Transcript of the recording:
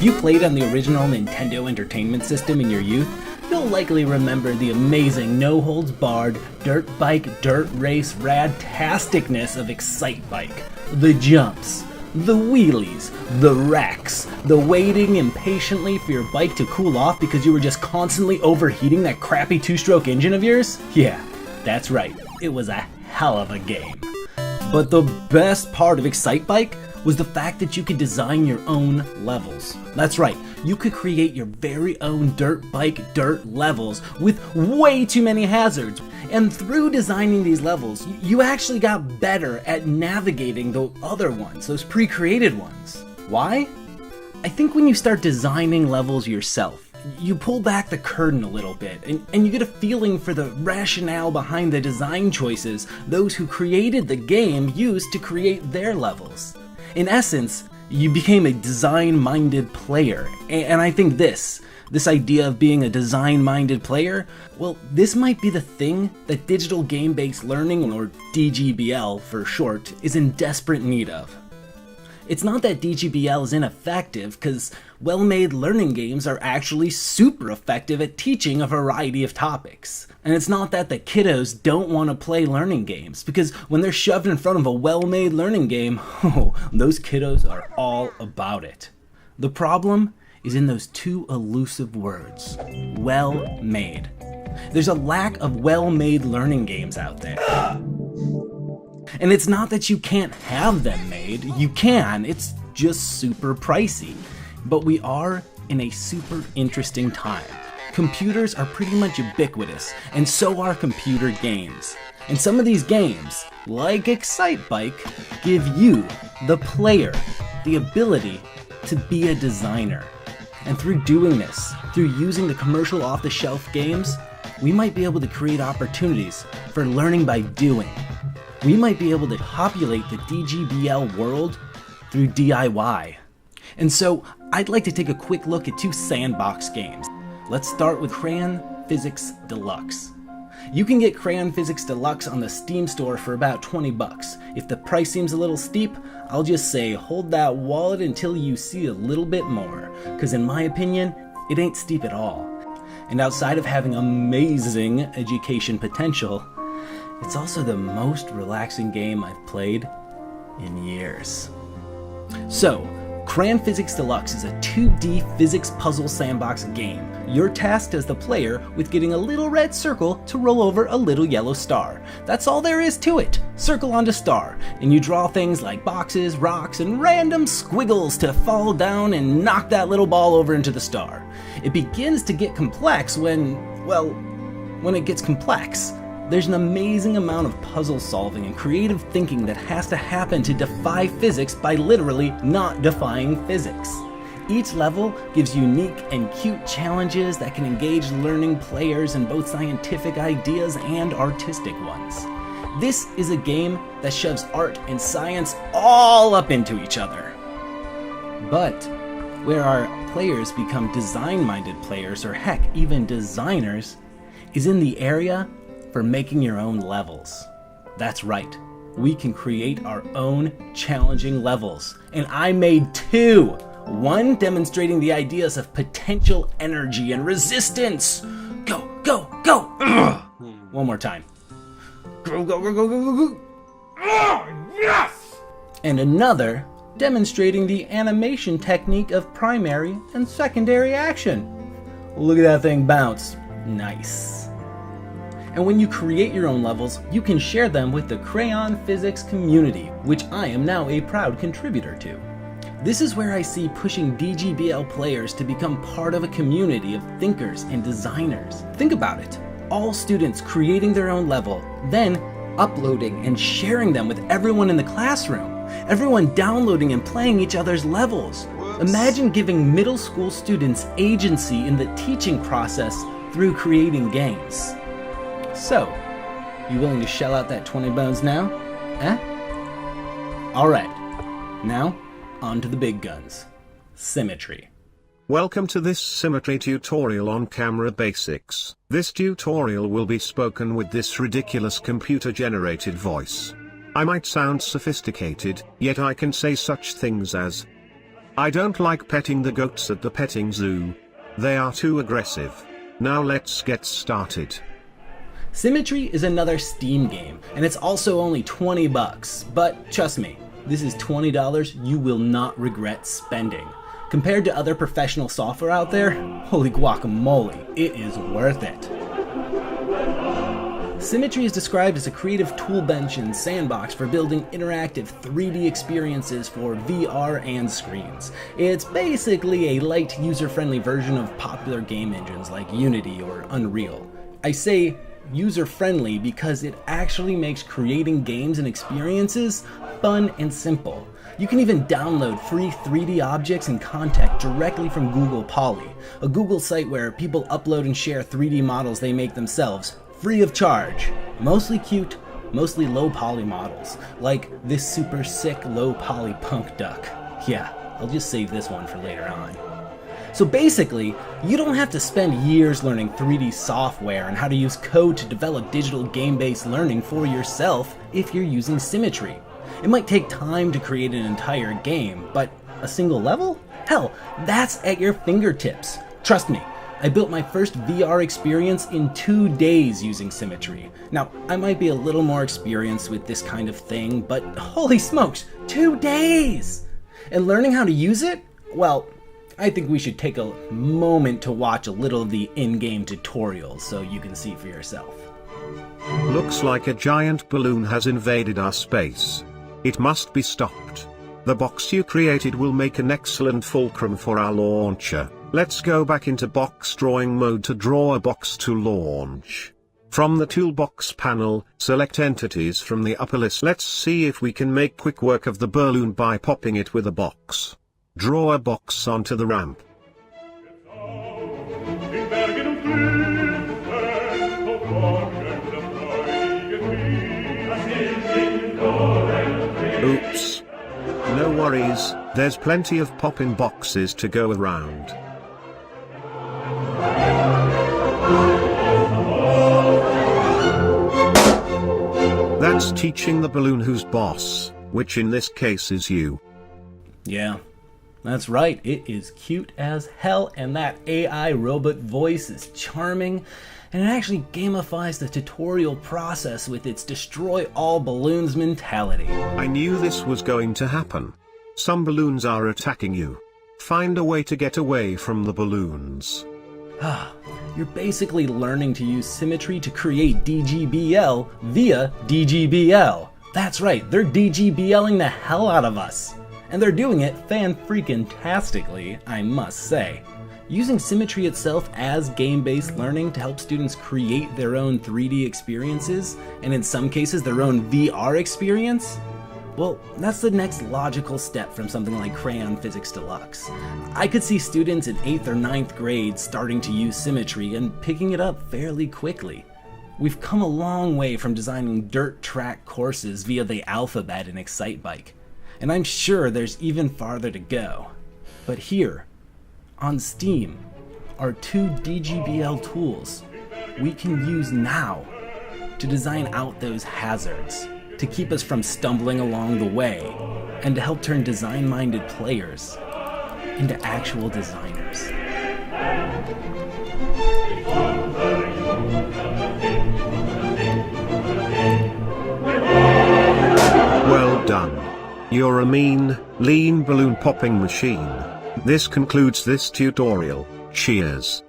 If you played on the original Nintendo Entertainment System in your youth, you'll likely remember the amazing no-holds-barred, dirt bike, dirt race rad-tasticness of Excite Bike. The jumps, the wheelies, the wrecks, the waiting impatiently for your bike to cool off because you were just constantly overheating that crappy two-stroke engine of yours? Yeah, that's right, it was a hell of a game. But the best part of Excite Bike was the fact that you could design your own levels. That's right, you could create your very own dirt bike dirt levels with way too many hazards. And through designing these levels, you actually got better at navigating the other ones, those pre-created ones. Why? I think when you start designing levels yourself, you pull back the curtain a little bit, and you get a feeling for the rationale behind the design choices those who created the game used to create their levels. In essence, you became a design-minded player, and I think this idea of being a design-minded player, well, this might be the thing that digital game-based learning, or DGBL for short, is in desperate need of. It's not that DGBL is ineffective, because well-made learning games are actually super effective at teaching a variety of topics. And it's not that the kiddos don't want to play learning games, because when they're shoved in front of a well-made learning game, oh, those kiddos are all about it. The problem is in those two elusive words, well-made. There's a lack of well-made learning games out there. And it's not that you can't have them made, you can, it's just super pricey. But we are in a super interesting time. Computers are pretty much ubiquitous, and so are computer games. And some of these games, like Excite Bike, give you, the player, the ability to be a designer. And through doing this, through using the commercial off-the-shelf games, we might be able to create opportunities for learning by doing. We might be able to populate the DGBL world through DIY. And so, I'd like to take a quick look at two sandbox games. Let's start with Crayon Physics Deluxe. You can get Crayon Physics Deluxe on the Steam store for about 20 bucks. If the price seems a little steep, I'll just say hold that wallet until you see a little bit more, because in my opinion, it ain't steep at all. And outside of having amazing education potential, it's also the most relaxing game I've played in years. So, Crayon Physics Deluxe is a 2D physics puzzle sandbox game. You're tasked as the player with getting a little red circle to roll over a little yellow star. That's all there is to it. Circle onto star, and you draw things like boxes, rocks, and random squiggles to fall down and knock that little ball over into the star. It begins to get complex when it gets complex. There's an amazing amount of puzzle solving and creative thinking that has to happen to defy physics by literally not defying physics. Each level gives unique and cute challenges that can engage learning players in both scientific ideas and artistic ones. This is a game that shoves art and science all up into each other. But where our players become design-minded players, or heck, even designers, is in the area for making your own levels. That's right, we can create our own challenging levels. And I made two. One demonstrating the ideas of potential energy and resistance. Go, go, go! Ugh. One more time. Go, go, go, go, go, go, go! Ugh, yes! And another demonstrating the animation technique of primary and secondary action. Look at that thing bounce. Nice. And when you create your own levels, you can share them with the Crayon Physics community, which I am now a proud contributor to. This is where I see pushing DGBL players to become part of a community of thinkers and designers. Think about it. All students creating their own level, then uploading and sharing them with everyone in the classroom. Everyone downloading and playing each other's levels. Imagine giving middle school students agency in the teaching process through creating games. So, you willing to shell out that 20 bones now? Alright, now, on to the big guns. Symmetry. Welcome to this symmetry tutorial on camera basics. This tutorial will be spoken with this ridiculous computer-generated voice. I might sound sophisticated, yet I can say such things as I don't like petting the goats at the petting zoo. They are too aggressive. Now let's get started. Symmetry is another Steam game, and it's also only $20, but trust me, this is $20 you will not regret spending. Compared to other professional software out there, holy guacamole, it is worth it. Symmetry is described as a creative toolbench and sandbox for building interactive 3D experiences for VR and screens. It's basically a light, user-friendly version of popular game engines like Unity or Unreal. I say user-friendly because it actually makes creating games and experiences fun and simple. You can even download free 3D objects and content directly from Google Poly, a Google site where people upload and share 3D models they make themselves, free of charge. Mostly cute, mostly low poly models, like this super sick low poly punk duck. Yeah, I'll just save this one for later on. So basically, you don't have to spend years learning 3D software and how to use code to develop digital game-based learning for yourself if you're using Symmetry. It might take time to create an entire game, but a single level? Hell, that's at your fingertips. Trust me, I built my first VR experience in 2 days using Symmetry. Now, I might be a little more experienced with this kind of thing, but holy smokes, 2 days! And learning how to use it? Well, I think we should take a moment to watch a little of the in-game tutorials so you can see for yourself. Looks like a giant balloon has invaded our space. It must be stopped. The box you created will make an excellent fulcrum for our launcher. Let's go back into box drawing mode to draw a box to launch. From the toolbox panel, select entities from the upper list. Let's see if we can make quick work of the balloon by popping it with a box. Draw a box onto the ramp. Oops. No worries, there's plenty of pop-in boxes to go around. That's teaching the balloon who's boss, which in this case is you. Yeah, that's right, it is cute as hell, and that AI robot voice is charming, and it actually gamifies the tutorial process with its destroy all balloons mentality. I knew this was going to happen. Some balloons are attacking you. Find a way to get away from the balloons. You're basically learning to use Symmetry to create DGBL via DGBL. That's right, they're DGBLing the hell out of us. And they're doing it fan-freaking-tastically, I must say. Using Symmetry itself as game-based learning to help students create their own 3D experiences, and in some cases their own VR experience, well, that's the next logical step from something like Crayon Physics Deluxe. I could see students in 8th or 9th grade starting to use Symmetry and picking it up fairly quickly. We've come a long way from designing dirt track courses via the alphabet in Excitebike, and I'm sure there's even farther to go. But here, on Steam, are 2 DGBL tools we can use now to design out those hazards, to keep us from stumbling along the way, and to help turn design-minded players into actual designers. Well done. You're a mean, lean balloon popping machine. This concludes this tutorial. Cheers.